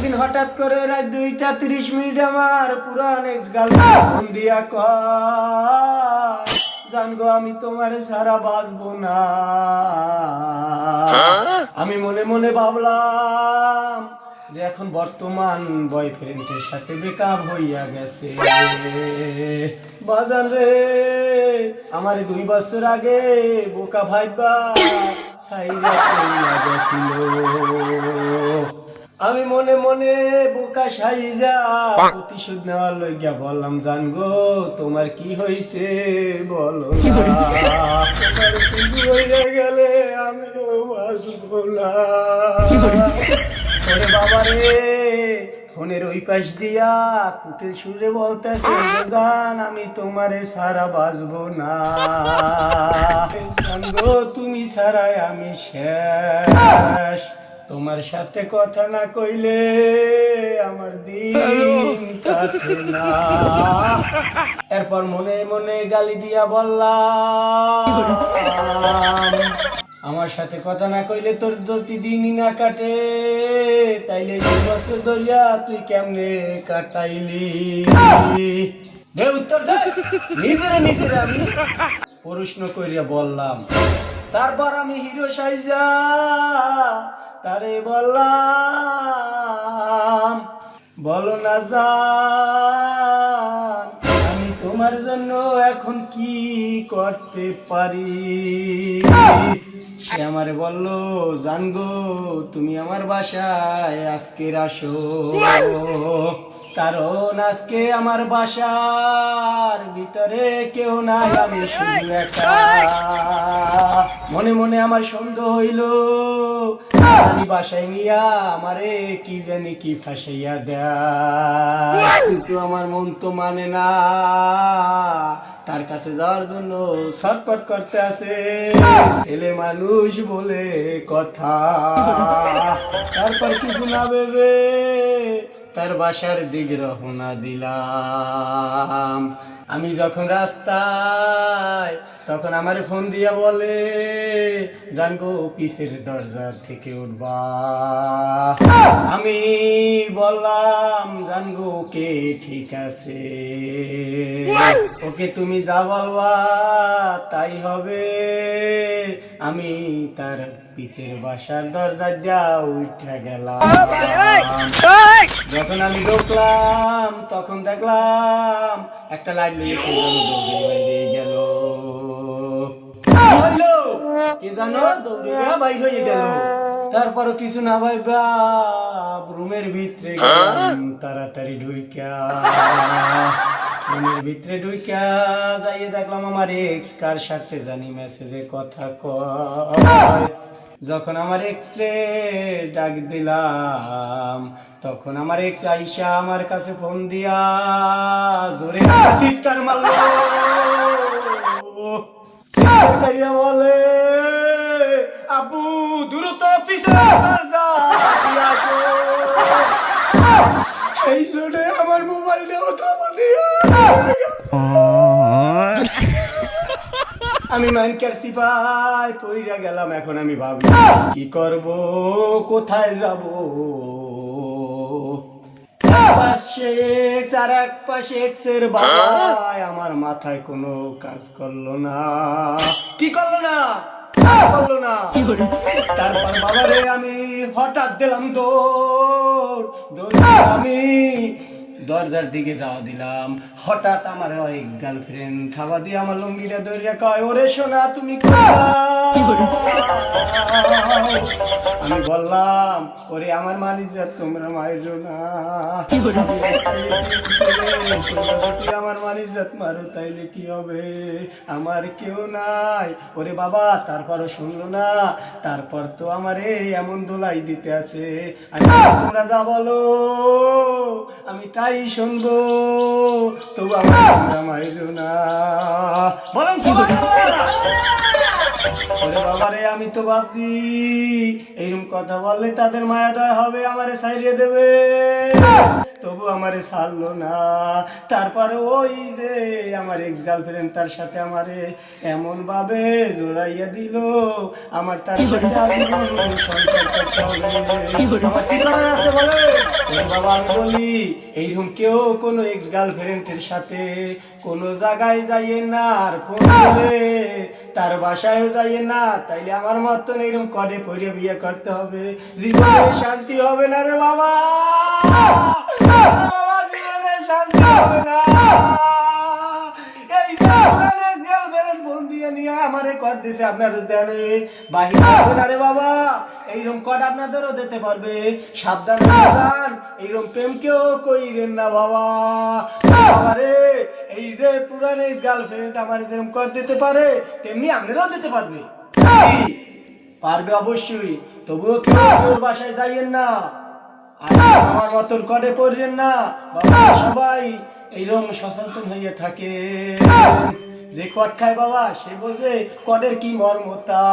একদিন হঠাৎ করে রাত 2:30 আমার পুরান এক্স গার্লফ্রেন্ড ফোন দিয়া কয়, জানগো আমি তোমার ছাড়া বাঁচবো না। আমি মনে মনে ভাবলাম যে এখন বর্তমান বয়ফ্রেন্ডের সাথে ব্রেকআপ হইয়া গেছে। বাজান রে, আমার 2 বছর আগে বোকা ভাইবা ছাইরা চইলা গেছিল। আমি মনে মনে বোকা সাইজা প্রতিশোধ নেওয়ার লইয়া বললাম, জানগো তোমার কি হইছে বলো না। তোমার কিছু হইয়া গেলে আমিও বাঁচবো না। ওরে বাবা রে, ফোনের ওই পাশ দিয়া কুটিল সুরে বলতেছে, জান আমি তোমারে ছাড়া বাঁচবো না। জানগো তুমি ছাড়াই আমি শেষ। তোমার সাথে কথা না কইলে আমার দিন কাটে না। এরপর মনে মনে গালি দিয়া বললাম, আমার সাথে কথা না কইলে তোর যদি দিনই না কাটে, তাইলে 2 বছর ধরিয়া তুই কেমনে কাটাইলি? দে উত্তর দে। নিজেরে আমি প্রশ্ন কইরা বললাম। তারপর আমি হিরো সাইজা তারে বললাম, বলো না জান আমি তোমার জন্য এখন কি করতে পারি? সে আমারে বলল, জানগো তুমি আমার বাসায় আজকে আসো, কারণ আজকে আমার বাসার ভিতরে কেউ নাই, আমি শুধু একা। মনে মনে আমার সন্দেহ হইল, আমি বাসায় নিয়া আমারে কি জানি কি ফাঁসাইয়া দেয়। কিন্তু আমার মন তো মানে না, তার কাছে যাওয়ার জন্য ছটফট করতে আছে। ছেলে মানুষ বলে কথা। তারপর কিছু না ভেবে তার বাসার দিকে রওনা দিলাম। আমি যখন রাস্তায়, তখন আমার ফোন দিয়া বলে, জানগো পিছের দরজা থেকে উঠবা। আমি বললাম, জানগো ওকে ঠিক আছে, ওকে তুমি যা বলবা তাই হবে। আমি তার পিছের বাসার দরজা দিয়া উঠে গেলাম। যখন আমি ঢুকলাম তখন দেখলাম একটা লাইট নিয়ে বাইরে গেল। কে জানো দৌড়ে বাইর হয়ে গেল। তারপরও কিছু না ভাইবা রুমের ভিতরে গেলাম। তাড়াতাড়ি রুমের ভিতরে ঢুইকা যাইয়ে দেখলাম আমার এক্স কার সাথে জানি মেসেজে কথা কয়। যখন আমার এক্স রে ডাক দিলাম, তখন আমার এক্স আইসা আমার কাছে ফোন দিয়া জোরে চিৎকার মারলো। বলে, আবু দ্রুত পিছে আসো। এই জোরে আমার মোবাইলটা আমি মাইনকার সিপাই পইরা গেলাম। এখন আমি ভাবি কি করব, কোথায় যাব? এক পাশে এক্সের বাবাই আমার মাথায় কোনো কাজ করলো না। কি করলো না? তারপর বাবারে আমি হঠাৎ দিলাম দৌড়। আমি দরজার দিকে যাওয়া দিলাম। হঠাৎ আমার এক্স গার্লফ্রেন্ড খাবার দিয়ে আমার লুঙ্গিটা ধরে কয়, ওরে সোনা তুমি আমি বললাম, ওরে আমার মানিজ্জাত তোমরা মাইরো না, আমার মানিজ্জাত মারো তাইলে কি হবে? আমার কেউ নাই। ওরে বাবা, তারপরও শুনলো না। তারপর তো আমার এমন দোলাই দিতে আছে, তোমরা যা বলো আমি তাই শুনবো, তবু আমার মাইরো না। বলুন ওরে বাবারে, আমি তো ভাবছি এইরকম কথা বললে তাদের মায়া দয়া হবে, আমারে ছাইড়ে দেবে, তবু আমারে ছাড়লো না। তারপরে ওই যে আমার এক্স গার্লফ্রেন্ড তার সাথে আমারে এমন ভাবে জোড়াইয়া দিল, আমার তার সাথে সংসার করতে হবে। আমার কি করার আছে বলে? বাবা আমি বলি এইরকম কেউ কোনো এক্স গার্লফ্রেন্ডের সাথে কোনো জায়গায় যাইয়ে না, আর ফোন দিলে তার বাসায়ও যাইয়ে না, তাইলে আমার মতন এইরকম কডে পরে বিয়ে করতে হবে, জীবনে শান্তি হবে না রে বাবা। বাবা জীবনে শান্তি হবে না। এই গার্লফ্রেন্ড ফোন দিয়ে নিয়ে আমারে কর দিছে, আপনাদের দেন বাহির হবে না রে বাবা। এইরকম কড আপনাদেরও দিতে পারবে, সাবধান সাবধান, এইরকম প্রেম কেউ কইরেন না বাবা। বাবা রে, এই যে পুরানো গার্লফ্রেন্ড আমার যেরকম কর দিতে পারে তেমনি আপনারাও দিতে পারবে, পারবে অবশ্যই। তবুও কেউ কেউ বাসায় যাইয়েন না, আর আমার মতন কডে পড়বেন না বাবা। সবাই এইরকম সচেতন হয়ে থাকে, যে কট খায় বাবা সে বোঝে কডের কি মর্মতা।